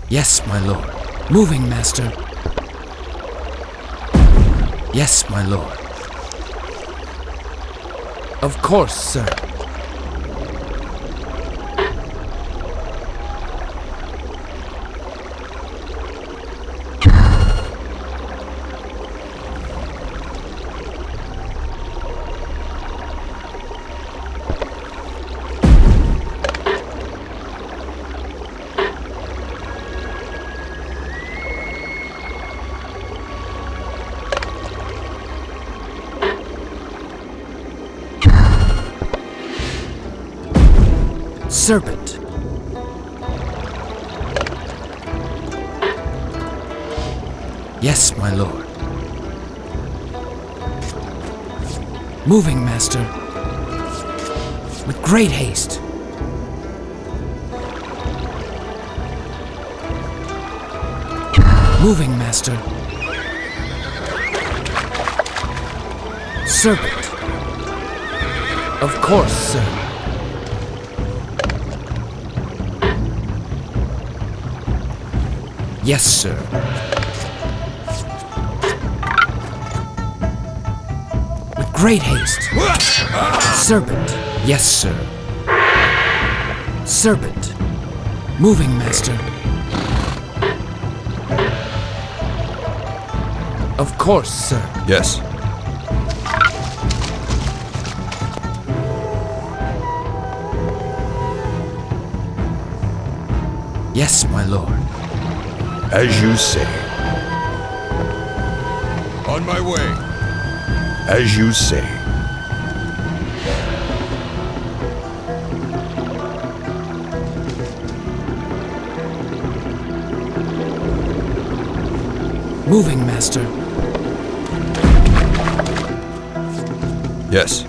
Yes, my lord. Moving, master. Yes, my lord. Of course, sir. Serpent. Yes, my lord. Moving, master. With great haste. Moving, master. Serpent. Of course, sir. Yes, sir. With great haste. Serpent. Yes, sir. Serpent. Moving, master. Of course, sir. Yes. Yes, my lord. As you say. On my way. As you say. Moving, master. Yes.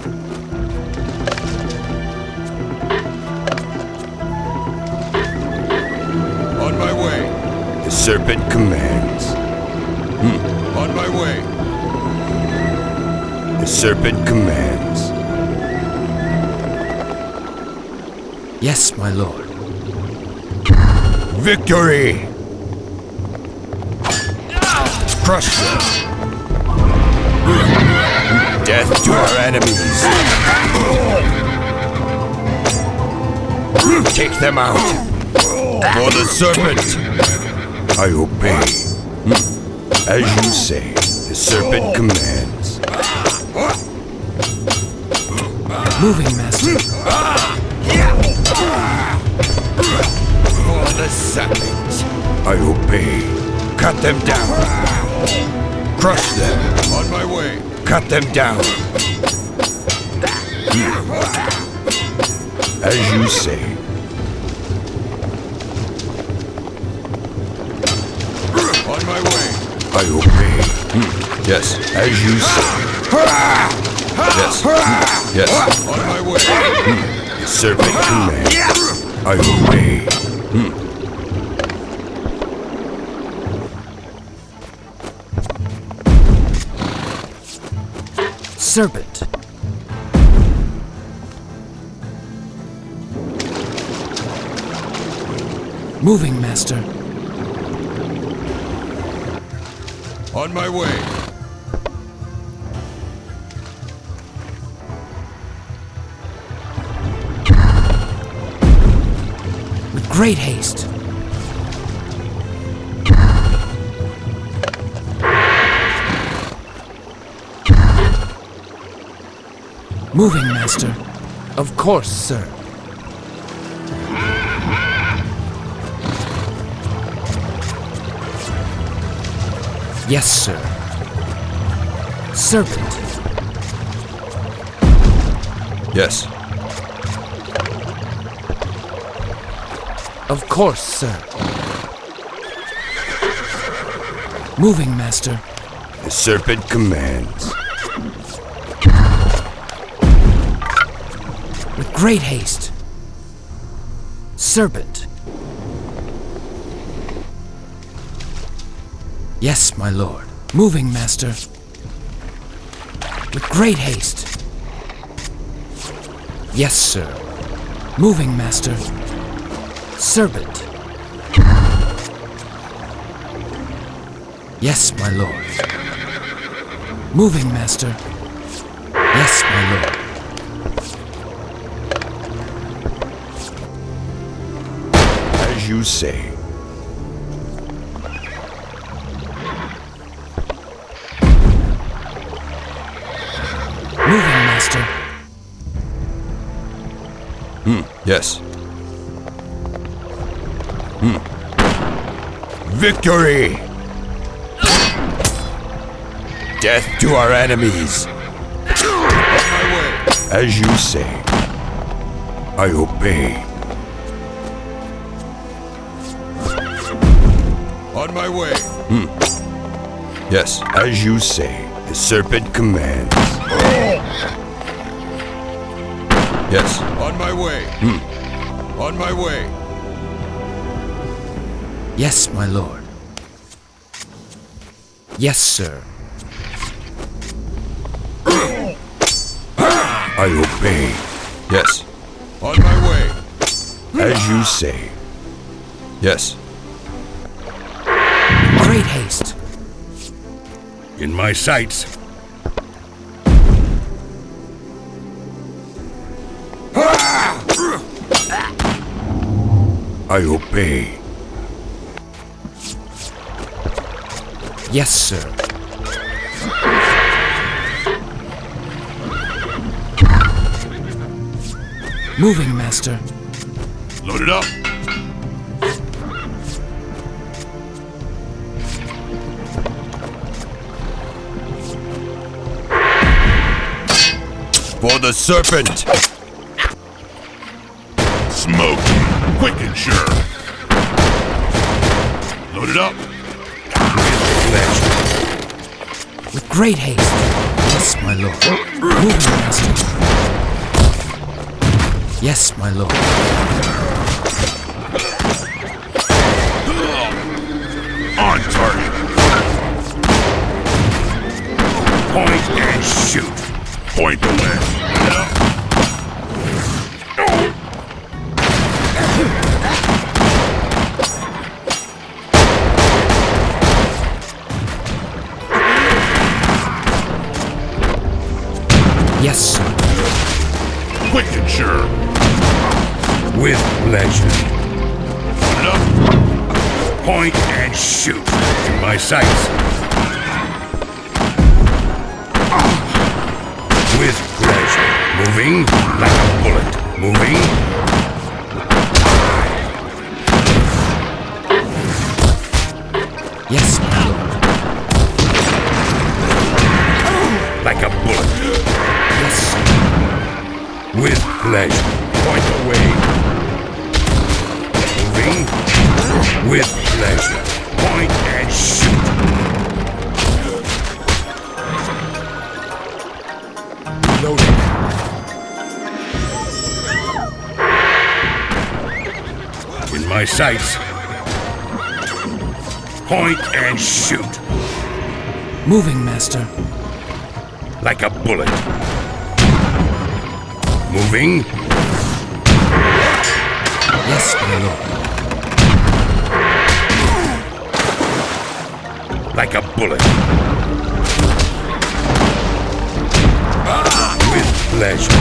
On my way. The serpent commands. On my way. The serpent commands. Yes, my lord. Victory! Crush them. Death to our enemies. Take them out. For the serpent. I obey. As you say, the serpent commands. Moving, master. For the serpent. I obey. Cut them down. Crush them. On my way. Cut them down. As you say. On my way. I obey. Yes, as you say. Yes. Yes. On my way. The serpent commands. I obey. Serpent. Moving, master. On my way. With great haste. Moving, master. Of course, sir. Yes, sir. Serpent. Yes. Of course, sir. Moving, master. The serpent commands. With great haste. Serpent. Yes, my lord. Moving, master. With great haste. Yes, sir. Moving, master. Serpent. Yes, my lord. Moving, master. Yes, my lord. As you say. Moving, master. Yes. Victory! Death to our enemies. On my way. As you say. I obey. On my way. Yes, as you say. The serpent commands. Yes. On my way. On my way. Yes, my lord. Yes, sir. I obey. Yes. On my way. As you say. Yes. Great haste. In my sights. I obey. Yes, sir. Moving, master. Load it up. For the serpent. Smoke. Quick and sure. Load it up. With great haste. Yes, my lord. Moving, master. Yes, my lord. On target. Point and shoot. Point the left. Yes, sir. Quick and sure. With pleasure. Put it up. Point and shoot. In my sights. With pleasure. Moving like a bullet. Moving. Yes, my lord. Like a bullet. Yes, sir. With pleasure. Point away. Moving. With pleasure. Point and shoot. Loading. In my sights. Point and shoot. Moving, master. Like a bullet. Moving. Yes, my lord. Like a bullet. With pleasure.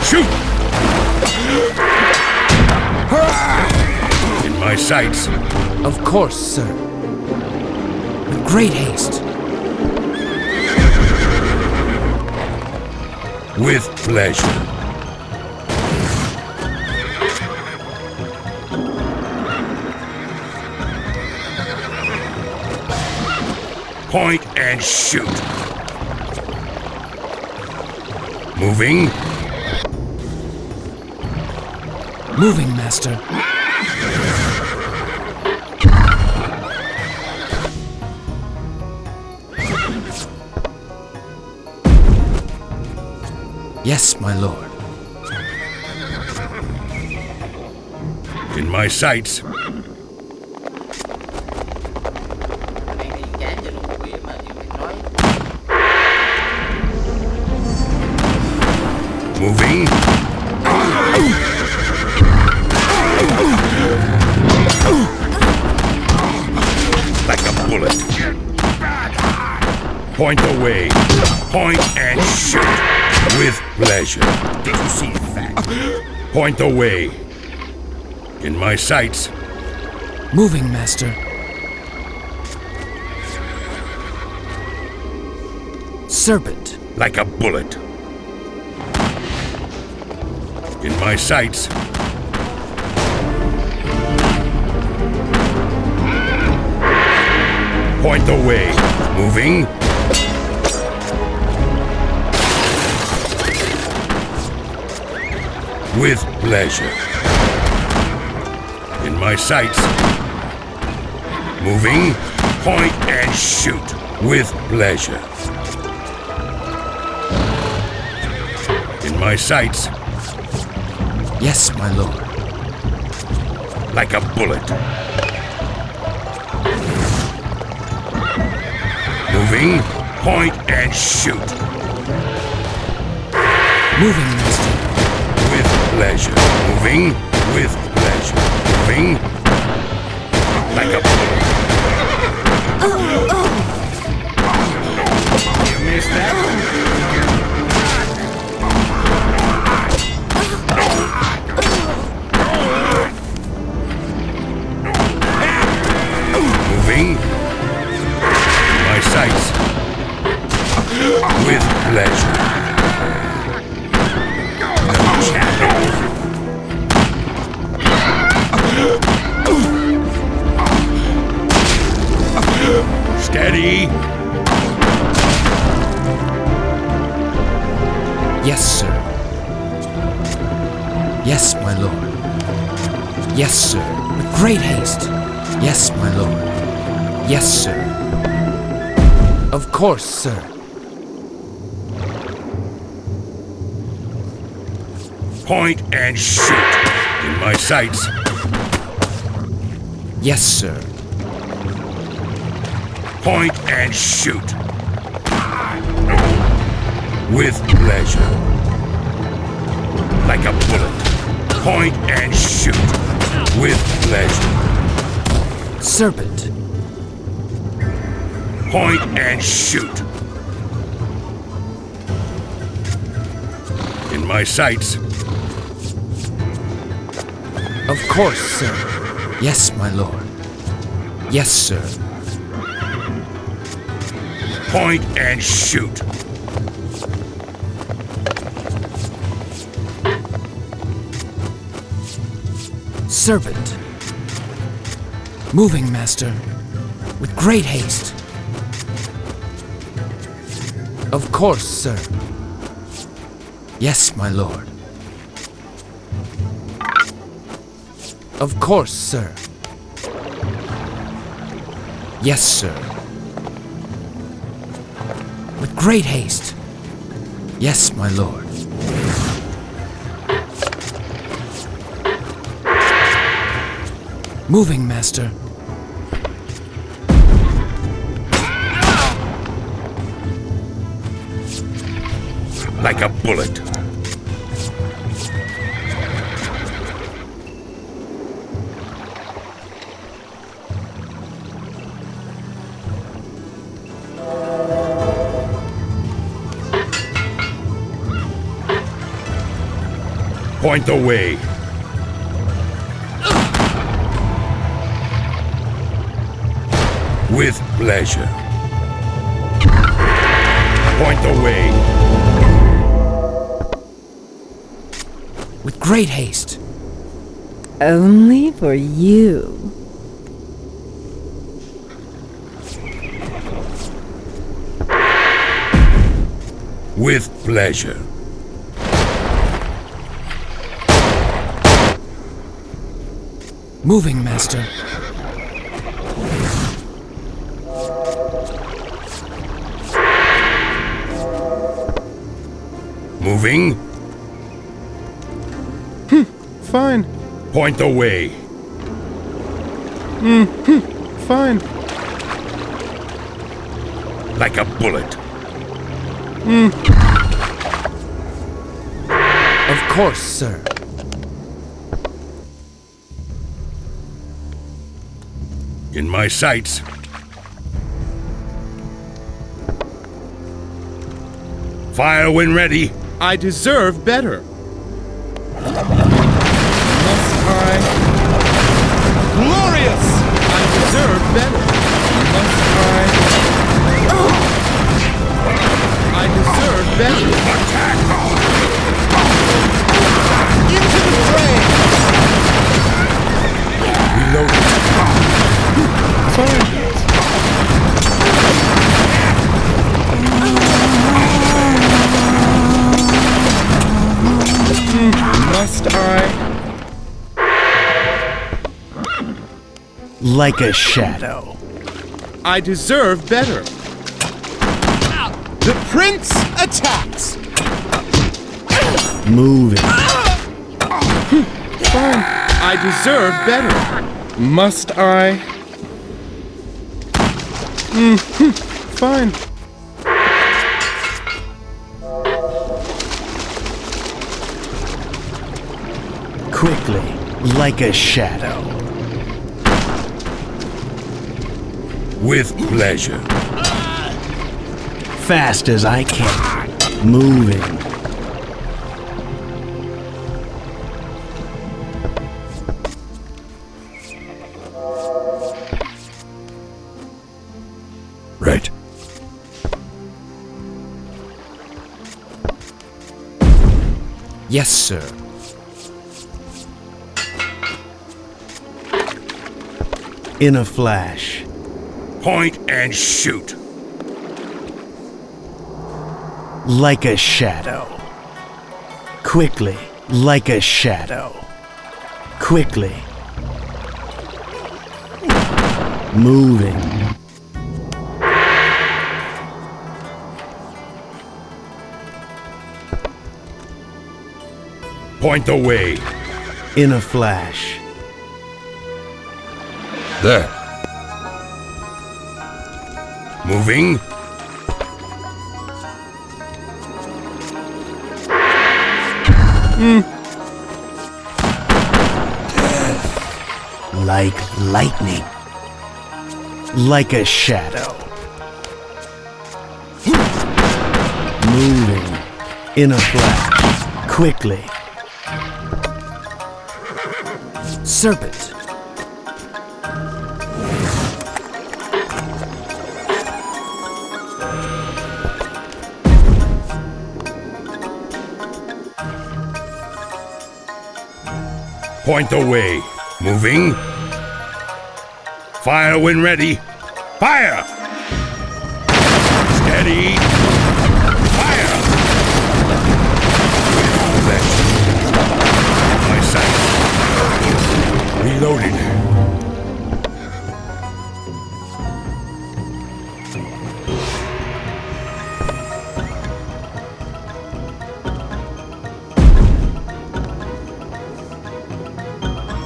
Shoot! In my sights. Of course, sir. With great haste. With pleasure. Point and shoot. Moving. Moving, master. Yes, my lord. In my sights. Moving. Like a bullet. Point the way. Point and shoot. With pleasure. Did you see that? Point the way. In my sights. Moving, Master. Serpent. Like a bullet. In my sights. Point the way. Moving. With pleasure. In my sights. Moving. Point and shoot. With pleasure. In my sights. Yes, my lord. Like a bullet. Moving, point and shoot. Moving, Master. With pleasure. Moving, with pleasure. Moving, like a bullet. You missed that? Moving, my sights. With pleasure. No chatter. Steady. Yes, sir. Yes, my lord. Yes, sir. With great haste. Yes, my lord. Yes, sir. Of course, sir. Point and shoot. In my sights. Yes, sir. Point and shoot. With pleasure. Like a bullet. Point and shoot. With pleasure. Serpent. Point and shoot. In my sights. Of course, sir. Yes, my lord. Yes, sir. Point and shoot. Serpent. Moving, Master. With great haste. Of course, sir. Yes, my lord. Of course, sir. Yes, sir. With great haste. Yes, my lord. Moving, Master. Like a bullet. Point the way. With pleasure. Point the way. With great haste. Only for you. With pleasure. Moving, Master. Moving. Fine. Point the way. Fine. Like a bullet. Of course, sir. In my sights. Fire when ready. I deserve better. Must I? Glorious! I deserve better. Must I? I deserve better. Attack! Into the fray! Reloading. Fine. Must I? Like a shadow. I deserve better. The prince attacks! Moving. Fine. I deserve better. Must I? Fine. Quickly, like a shadow. With pleasure. Fast as I can. Moving. Right. Yes, sir. In a flash. Point and shoot. Like a shadow. Quickly, like a shadow. Quickly. Moving. Point the way. In a flash. There. Moving. Like lightning. Like a shadow. Moving. In a flash. Quickly. Serpent. Point the way. Moving. Fire when ready. Fire! Steady. Fire! My sight. Reloaded.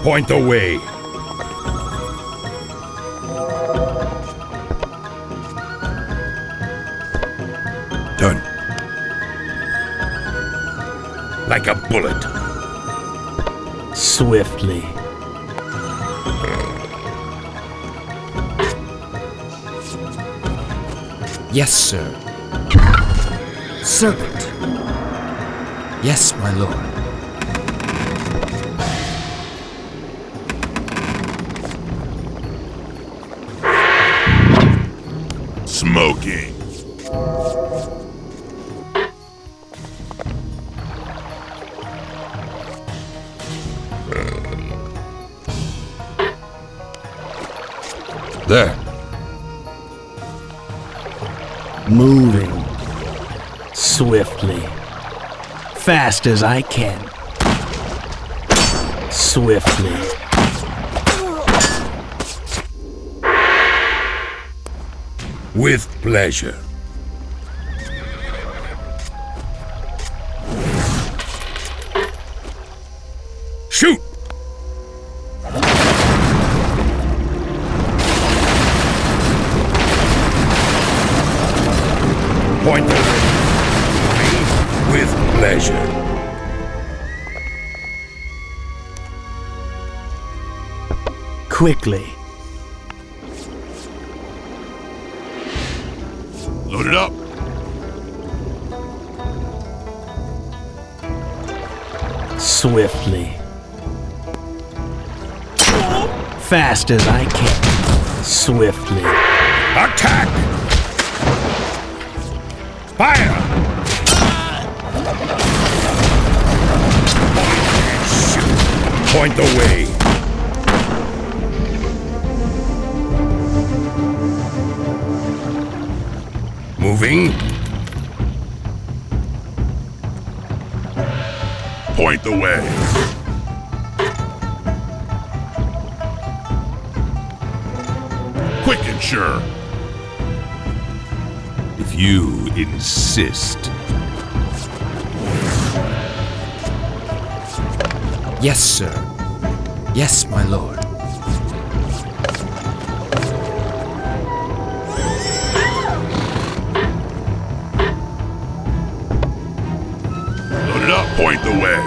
Point the way. Done. Like a bullet. Swiftly. Yes, sir. Serpent. Yes, my lord. Smoking. There. Moving. Swiftly. Fast as I can. Swiftly. With pleasure. Shoot! Point the way. With pleasure. Quickly. Load it up. Swiftly. Fast as I can. Swiftly. Attack! Fire! Shoot! Point the way. Moving. Point the way. Quick and sure. If you insist. Yes, sir. Yes, my lord. Load it up, point the way.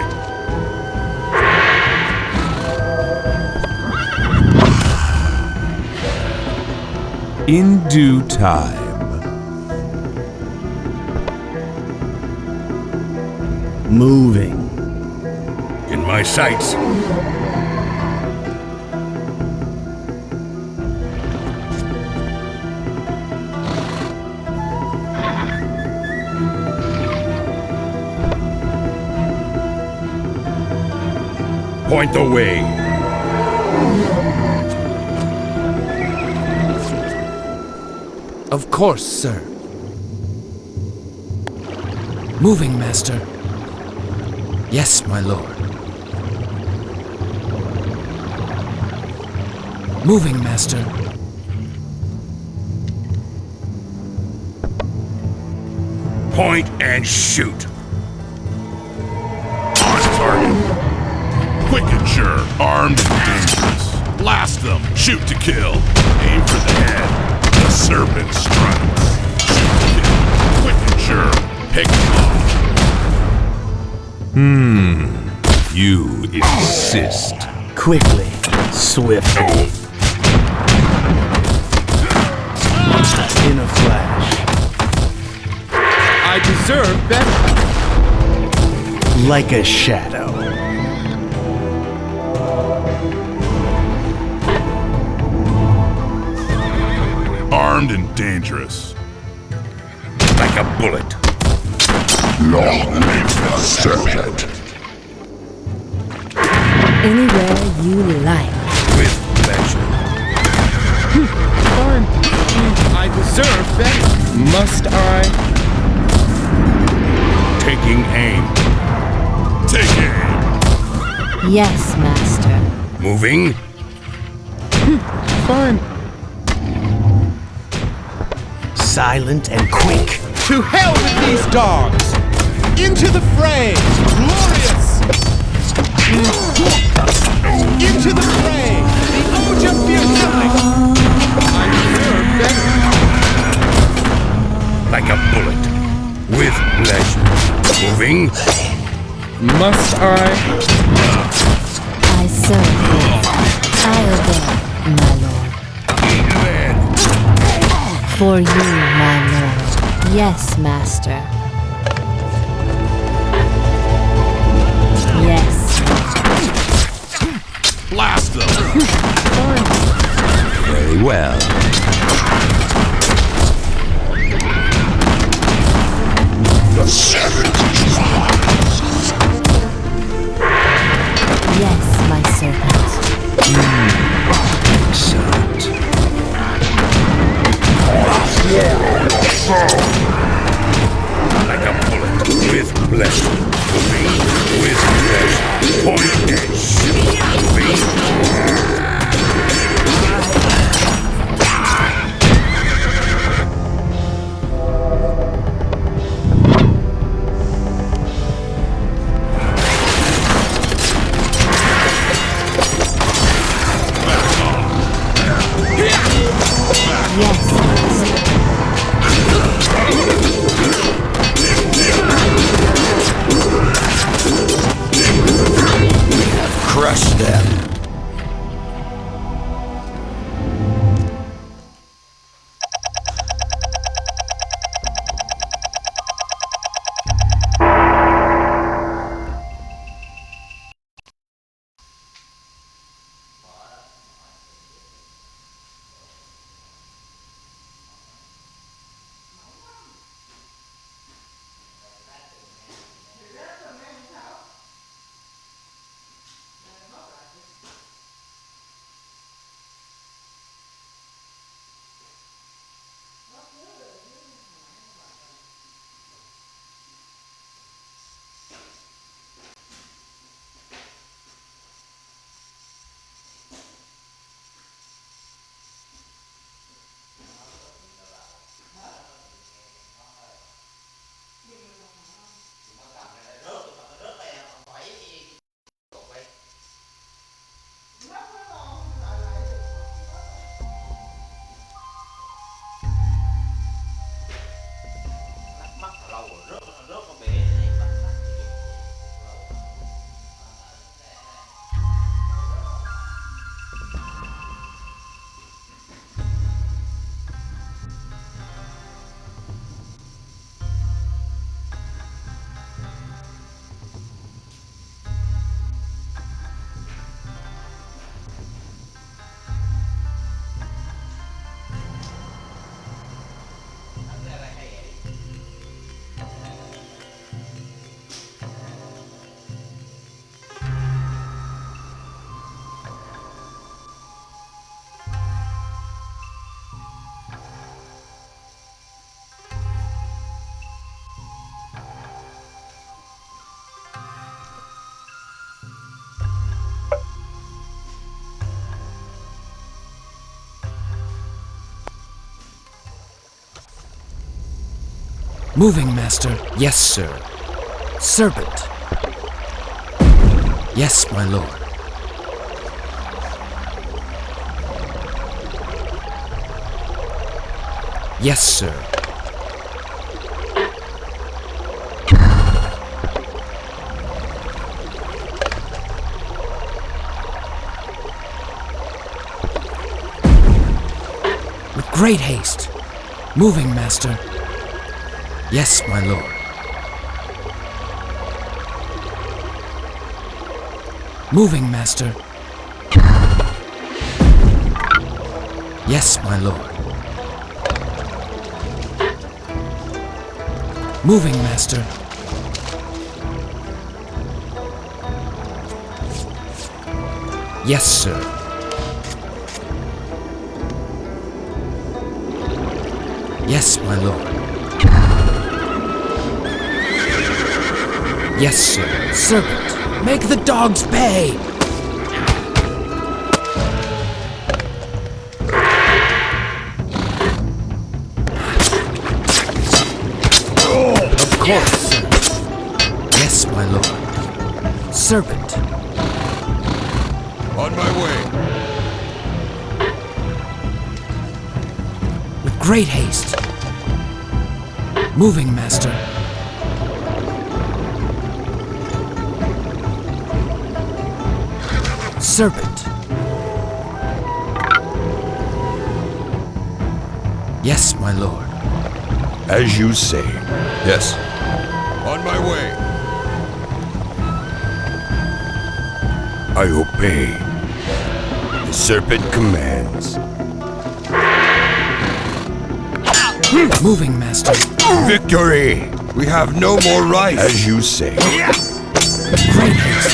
In due time. Moving. In my sights. Point the way. Of course, sir. Moving, master. Yes, my lord. Moving, master. Point and shoot. On target. Quick and sure. Armed and dangerous. Blast them. Shoot to kill. Aim for the head. The serpent strikes. Shoot to kill. Quick and sure. Pick them off. You insist. Quickly. Swiftly. In a flash. I deserve better. Like a shadow. Armed and dangerous. Like a bullet. Long live the serpent. Anywhere you like. With pleasure. Fine. I deserve better. Must I? Taking aim. Take aim. Yes, master. Moving. Fine. Silent and quick. To hell with these dogs! Into the fray! Glorious! Into the fray! The Ode of Fear-Killing! I deserve better. Like a bullet. With pleasure. Moving. Must I? I serve you. I obey, my lord. Then. For you, my lord. Yes, master. Yes. Blast them. Very well. The serpent is Yes, my servant. excellent. Like a bullet. With pleasure. Moving. With pleasure. Point and shoot. Moving. Yes, master. Crush them. Moving, master. Yes, sir. Serpent. Yes, my lord. Yes, sir. With great haste. Moving, master. Yes, my lord. Moving, master. Yes, my lord. Moving, master. Yes, sir. Yes, my lord. Yes, sir. Serpent, make the dogs pay! Of course, sir. Yes, my lord. Serpent. On my way. With great haste. Moving, master. Serpent. Yes, my lord. As you say. Yes. On my way. I obey. The serpent commands. Moving, master. Victory! We have no more rights. As you say. Great haste.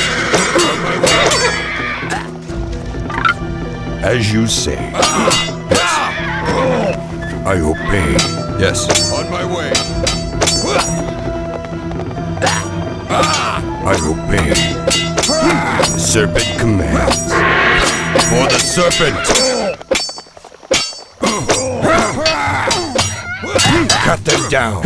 As you say. Yes. I obey. Yes. On my way. I obey. The serpent commands. For the serpent. Cut them down.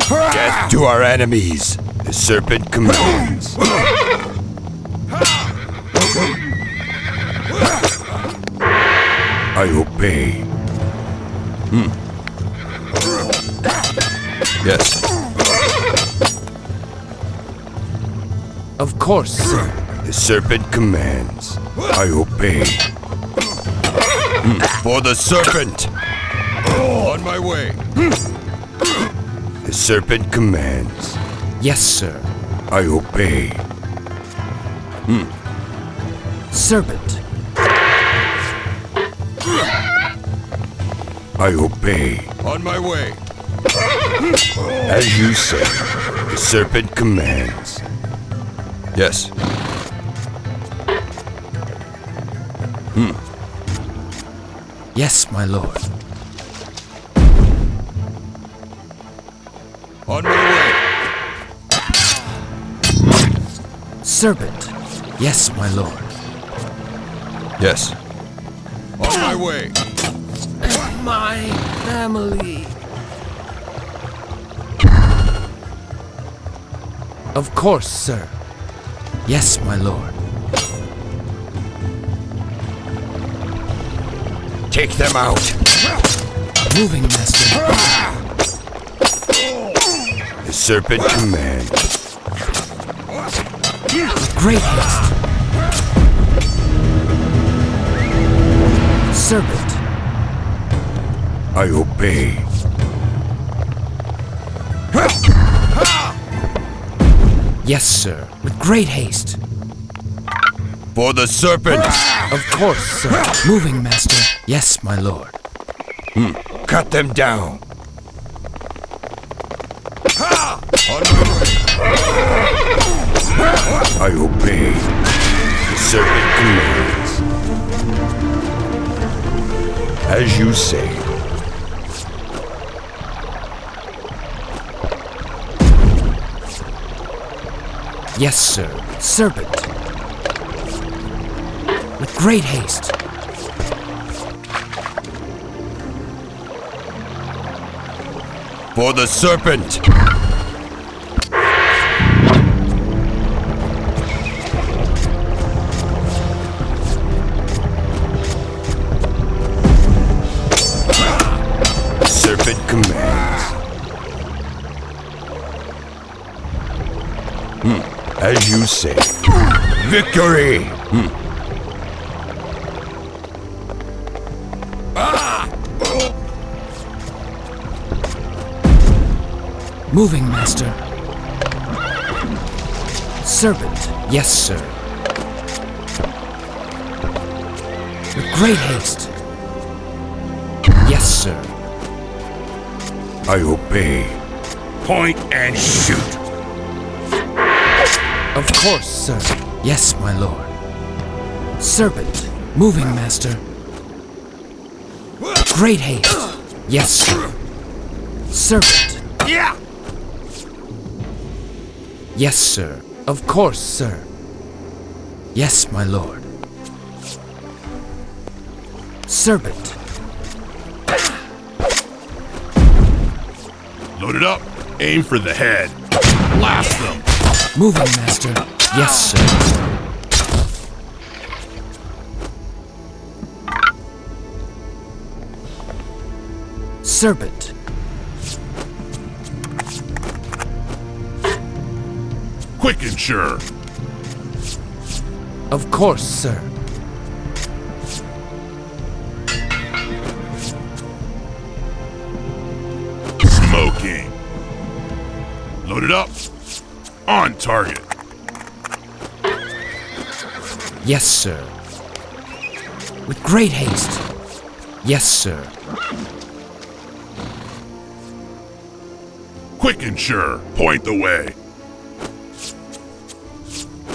Death to our enemies. The serpent commands. I obey. Yes. Of course, sir. The serpent commands. I obey. For the serpent. On my way. The serpent commands. Yes, sir. I obey. Serpent. I obey. On my way. As you say. The serpent commands. Yes. Yes, my lord. On my way. Serpent. Yes, my lord. Yes. On my way. My family. Of course, sir. Yes, my lord. Take them out. Moving, master. The serpent commands. Great haste. Serpent. I obey. Yes, sir. With great haste. For the serpent. Of course, sir. Moving, master. Yes, my lord. Cut them down. On my way. I obey. The serpent commands. As you say. Yes, sir. Serpent. With great haste. For the serpent! Serpent commands. As you say. Victory! Moving, master. Serpent. Yes, sir. With great haste. Yes, sir. I obey. Point and shoot. Of course, sir. Yes, my lord. Serpent. Moving, master. Great haste. Yes, sir. Serpent. Yeah! Yes, sir. Of course, sir. Yes, my lord. Serpent. Load it up. Aim for the head. Blast them. Moving, master. Yes, sir. Serpent. Quick and sure. Of course, sir. Smoking. Load it up. On target. Yes, sir. With great haste. Yes, sir. Quick and sure. Point the way.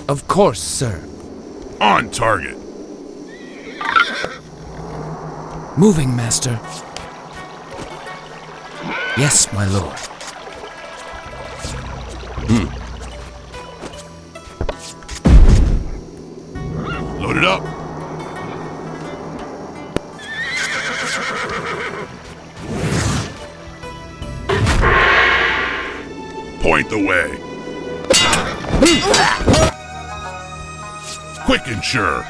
Of course, sir. On target. Moving, master. Yes, my lord. Load it up. Point the way. Quick and sure.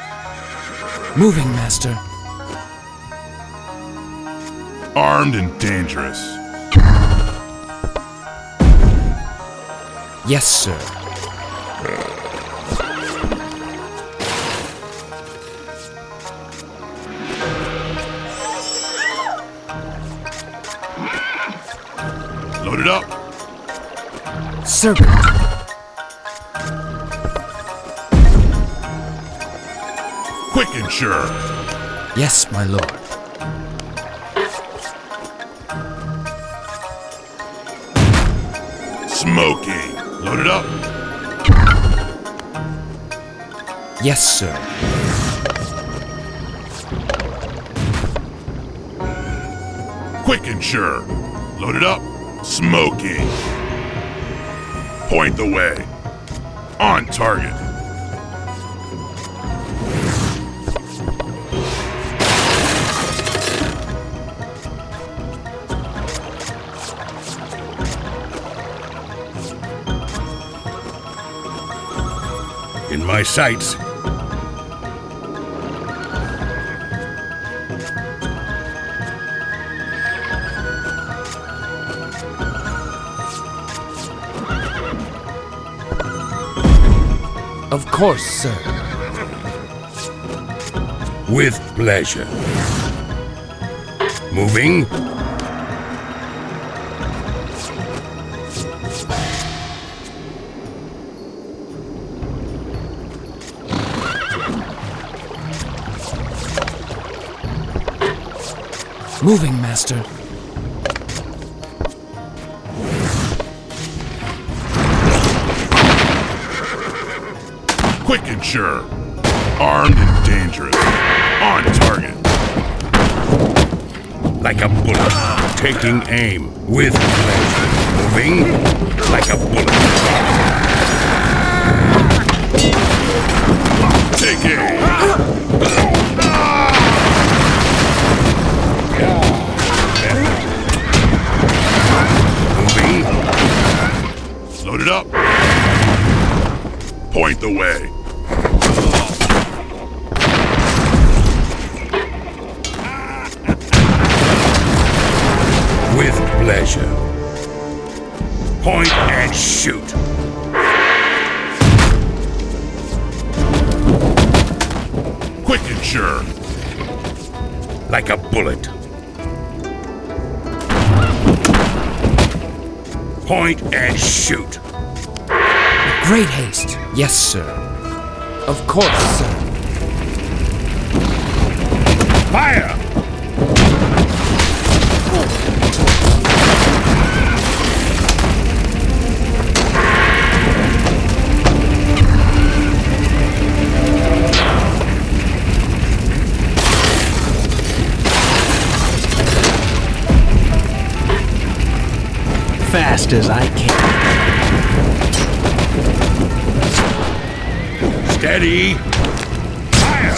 Moving, master. Armed and dangerous. Yes, sir. Load it up. Serpent. Quick and sure. Yes, my lord. Smoking. Load it up. Yes, sir. Quick and sure. Load it up. Smoking. Point the way. On target. In my sights. Of course, sir. With pleasure. Moving. Moving, master. Quick and sure. Armed and dangerous. On target. Like a bullet. Taking aim. With pleasure. Moving. Like a bullet. Take aim. the way. With pleasure. Point and shoot. Quick and sure. Like a bullet. Point and shoot. Great haste. Yes, sir. Of course, sir. Fire! Fast as I can. Steady. Fire!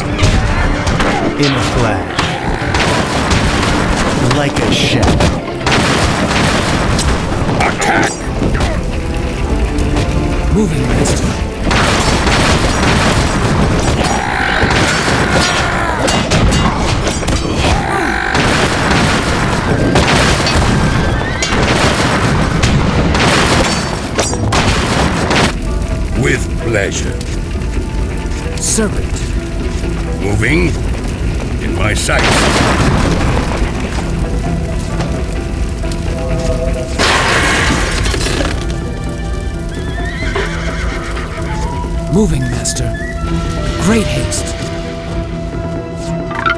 In a flash. Like a shadow. Attack! Moving, master. With pleasure. Servant. Moving. In my sights. Moving, master. Great haste.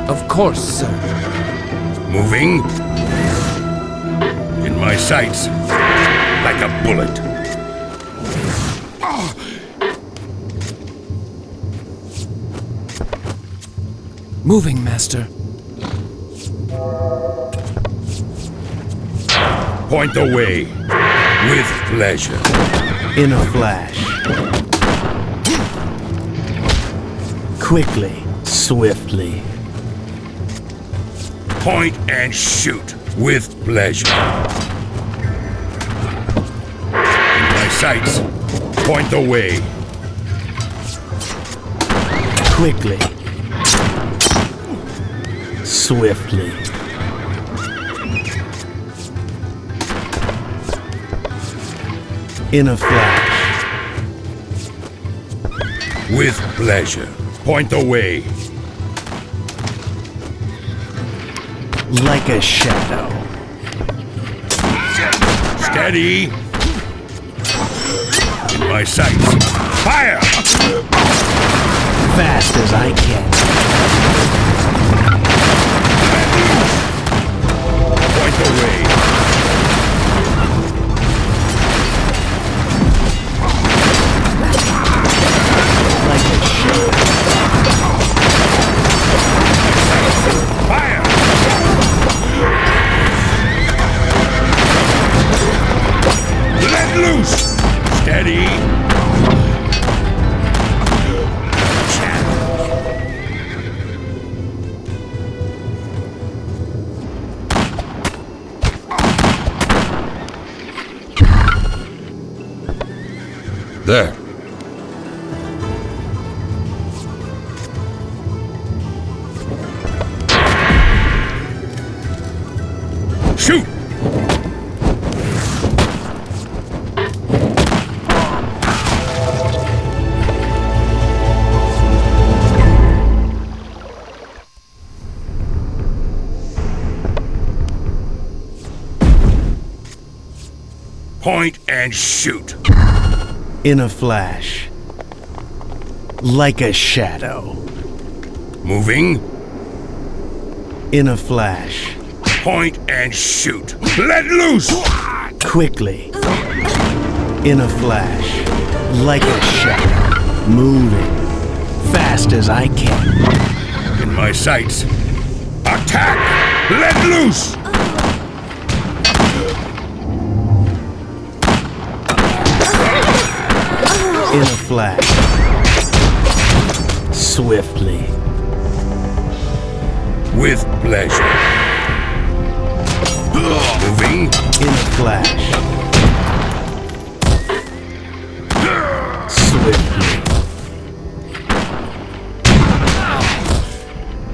Of course, sir. Moving. In my sights. Like a bullet. Moving, master. Point the way. With pleasure. In a flash. Quickly, swiftly. Point and shoot. With pleasure. In my sights. Point the way. Quickly. Swiftly. In a flash. With pleasure. Point the way. Like a shadow. Steady. In my sights. Fire! Fast as I can. Point the way. Like a shadow. Fire! Let loose! Steady! There. Shoot! Point and shoot. In a flash. Like a shadow. Moving. In a flash. Point and shoot. Let loose! Quickly. In a flash. Like a shadow. Moving. Fast as I can. In my sights. Attack! Let loose! In a flash. Swiftly. With pleasure. Moving. In a flash. Swiftly.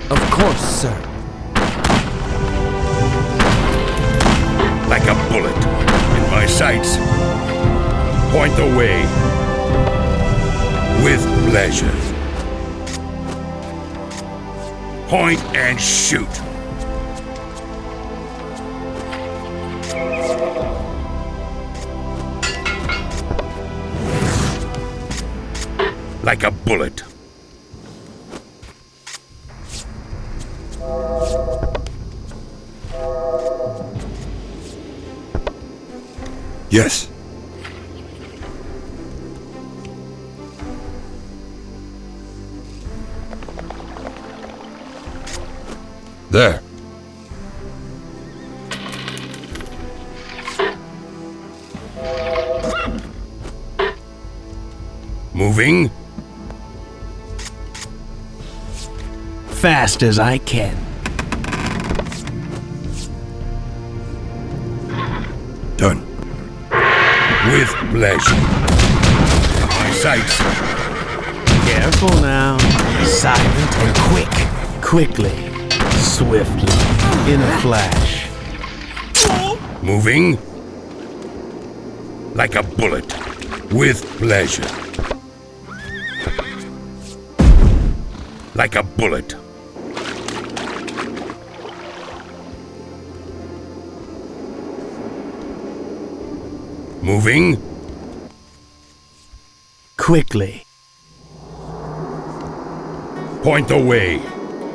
Of course, sir. Like a bullet in my sights. Point the way. With pleasure. Point and shoot. Like a bullet. Yes. There. Moving. Fast as I can. Done. With pleasure. My sights. Careful now. Silent and quick. Quickly. Swiftly. In a flash. Moving. Like a bullet. With pleasure. Like a bullet. Moving. Quickly. Point the way.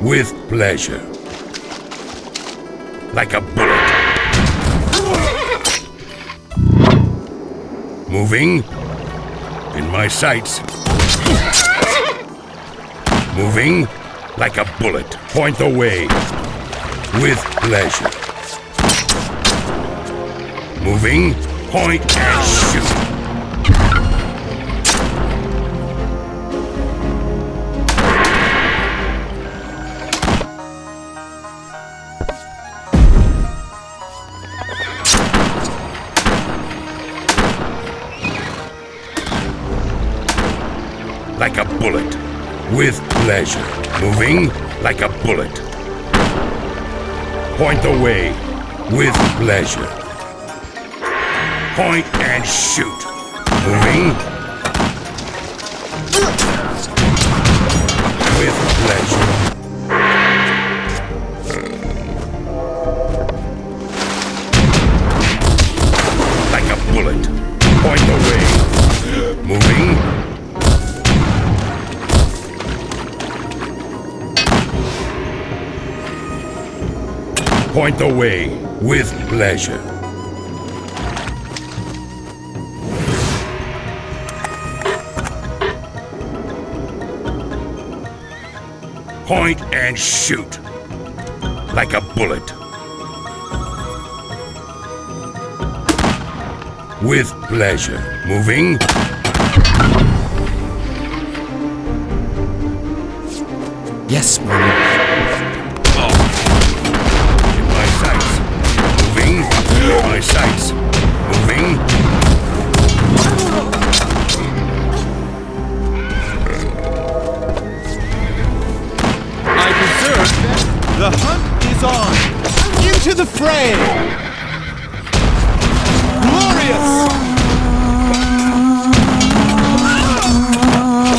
With pleasure. Like a bullet. Moving. In my sights. Moving. Like a bullet. Point the way. With pleasure. Moving. Point and shoot. Like a bullet. With pleasure. Moving like a bullet. Point the way. With pleasure. Point and shoot. Moving. With pleasure. Like a bullet. Point the way. Moving. Point the way with pleasure. Point and shoot like a bullet. With pleasure. Moving. Yes, my lord. My sights. Moving. I deserve that. The hunt is on. Into the fray. Glorious.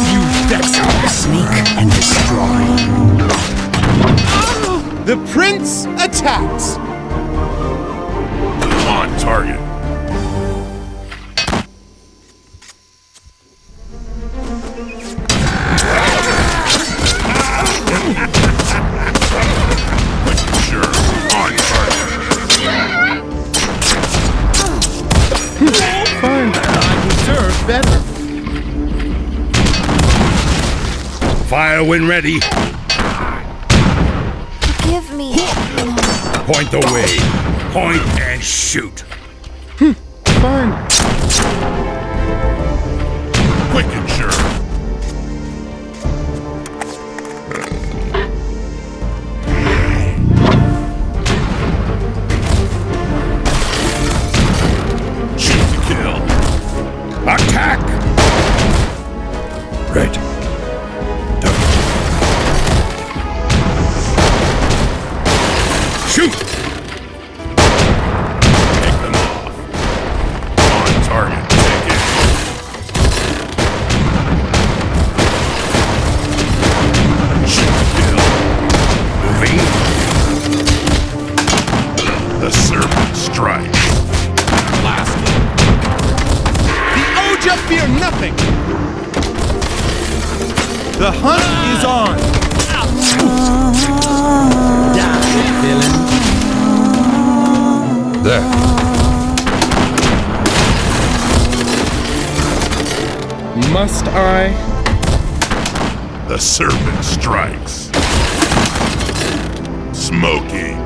You vexing sneak and destroy. The prince attacks. On target. Sure, on target. Fine. I deserve better. Fire when ready. Forgive me. Point the way. Point and shoot. Fine. Quick and sure. Shoot to kill. Attack! Right. Done. Shoot! Pick them off. On target. Take it. Shoot to kill. Moving. The serpent strikes. Blast them. The Oja fear nothing! The hunt is on! Die, villain. There. Must I? The serpent strikes. Smoky.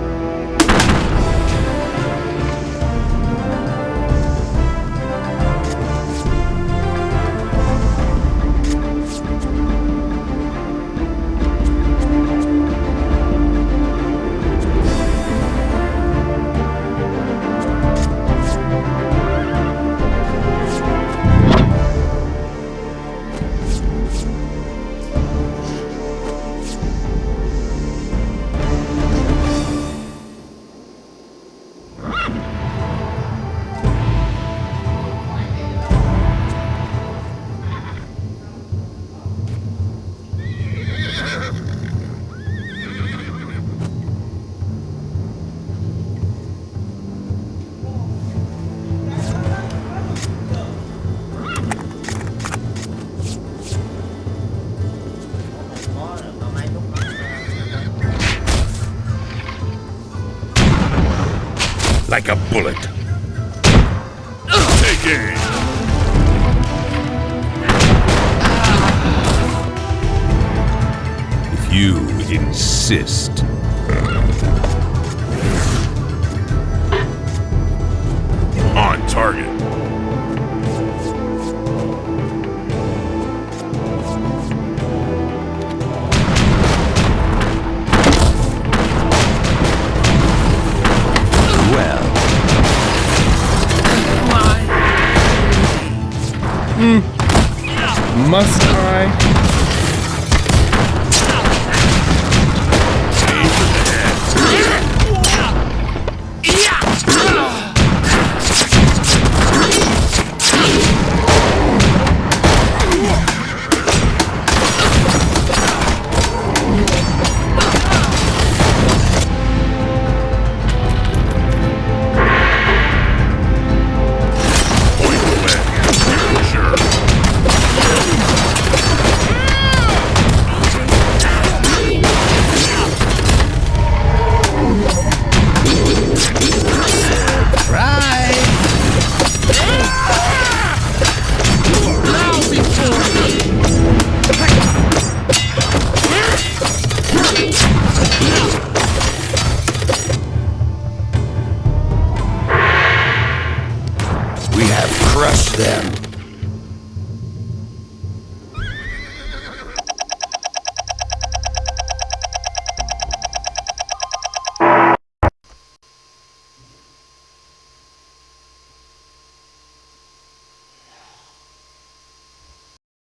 Like a bullet. Take aim. If you insist. On target. Well, Must I?